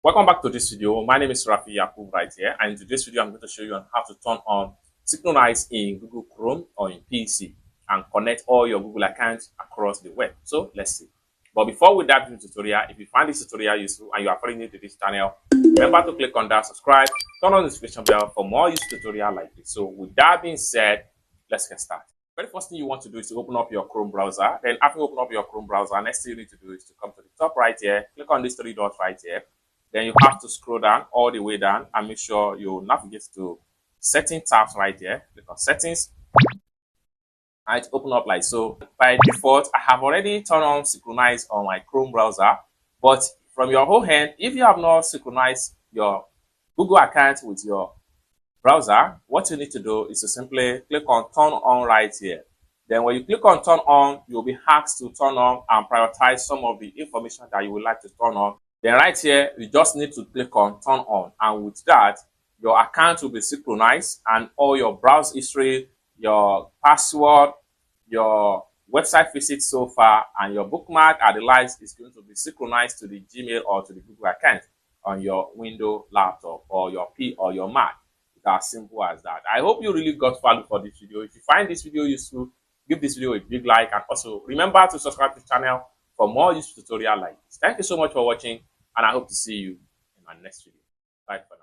Welcome back to this video. My name is Rafi Yakub right here, and in today's video I'm going to show you on how to turn on Synchronize in Google Chrome or in PC and connect all your Google accounts across the web. So let's see. But before we dive into the tutorial, if you find this tutorial useful and you are following new to this channel, remember to click on that subscribe, turn on the notification bell for more useful tutorial like this. So with that being said, let's get started. Very first thing you want to do is to open up your Chrome browser. Then after you open up your Chrome browser, next thing you need to do is to come to the top right here, click on these three dots right here. Then you have to scroll down all the way down and make sure you navigate to setting tabs right here. Click on settings. And it open up like so. By default, I have already turned on Synchronize on my Chrome browser. But from your whole hand, if you have not synchronized your Google account with your browser, what you need to do is to simply click on turn on right here. Then when you click on turn on, you'll be asked to turn on and prioritize some of the information that you would like to turn on. Then right here, you just need to click on turn on. And with that, your account will be synchronized and all your browse history, your password, your website visits so far, and your bookmark and the likes is going to be synchronized to the Gmail or to the Google account on your Windows laptop or your P or your Mac. It's as simple as that. I hope you really got value for this video. If you find this video useful, give this video a big like, and also remember to subscribe to the channel for more useful tutorial like this. Thank you so much for watching, and I hope to see you in my next video. Bye for now.